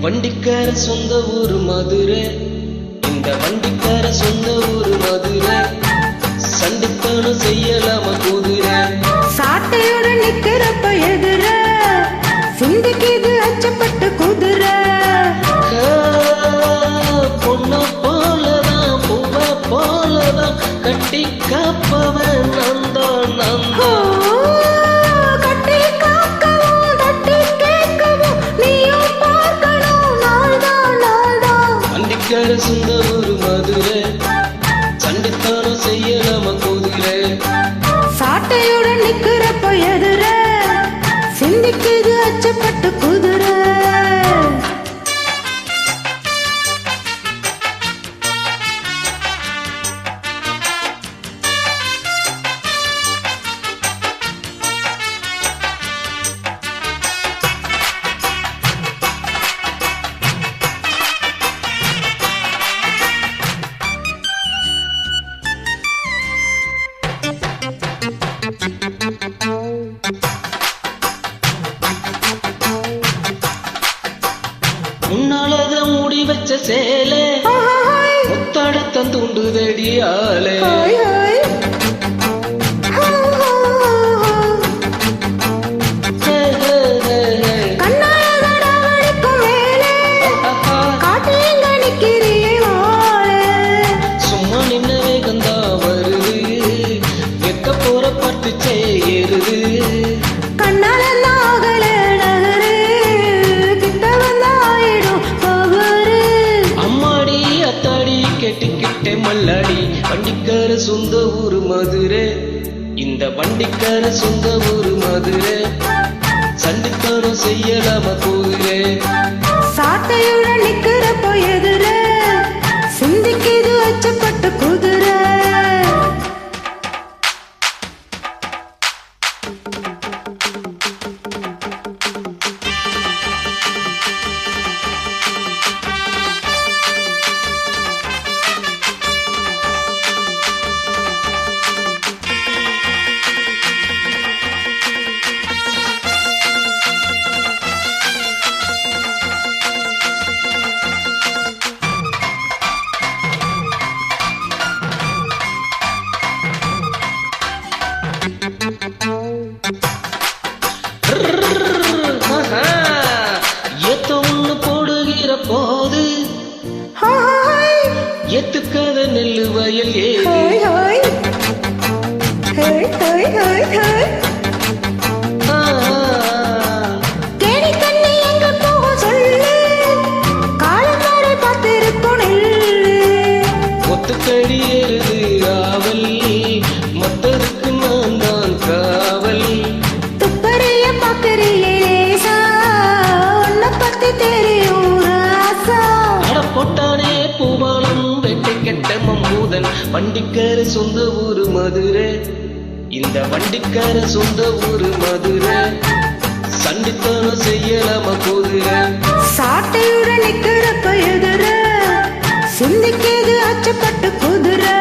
வண்டிக்கார சொந்த ஊரு மதுரை, இந்த வண்டிக்கார சொந்த ஊரு மதுரை, சண்டித்தனம் செய்யலாம குதிரை. சாட்டையுடன் நிக்கிறப்ப எதிர சிந்திக்குது அச்சப்பட்டு குதிரை. பொண்ண போலதான் பூவ போலதான் கட்டி காப்பவன் நந்தோ நந்தோ. கட்டி காக்கவும் தட்டி கேட்கவும் நீயும் பார்க்கணும் நாள்தான் நாள்தான். வண்டிக்கார சொந்த ஊரு மதுரை, சண்டித்தனம் செய்யலாம குதிரை. சாட்டையுடன் நிக்கிறப்ப எதிர சிந்திக்குது அச்சப்பட்டு குதிரை. முன்னாலத மூடி வச்ச சேலை முத்தடத்தம் தூண்டுதடி ஆளே. சும்மா நின்ன வேகந்தா வருது, வெக்க போற பட்டு சேருது. அம்மாடி அத்தாடி கேட்டுக்கிட்டே மல்லாடி. வண்டிக்கார சொந்த ஊரு மதுரை, இந்த வண்டிக்கார சொந்த ஊரு மதுரை, சண்டித்தனம் செய்யலாம குதிரை. சாட்டையுடன் நிக்கிறப்போ எதிர சிந்திக்குது அச்சப்பட்டு குதிரை. ஏத்த ஒண்ணு போடுகிற போது எத்துக்காத நெல்லு வயல் ஏது. ஒத்துக்கடி ஏறுது ஆவல், மத்ததுக்கு நான் தான் காவல். துப்பறிய பாக்குறியேசா உன்னை பத்தி தெரியும் ராசா. அட போட்டானே பூவாளம் வெட்டை கெட்ட மம்பூதன். வண்டிக்கார சொந்த ஊரு மதுரை, இந்த வண்டிக்கார சொந்த ஊரு மதுரை, சண்டித்தனம் செய்யலாம குதிரை. சாட்டையுடன் நிக்கிறப்ப எதிர சிந்திக்குது அச்சப்பட்டு குதிரை.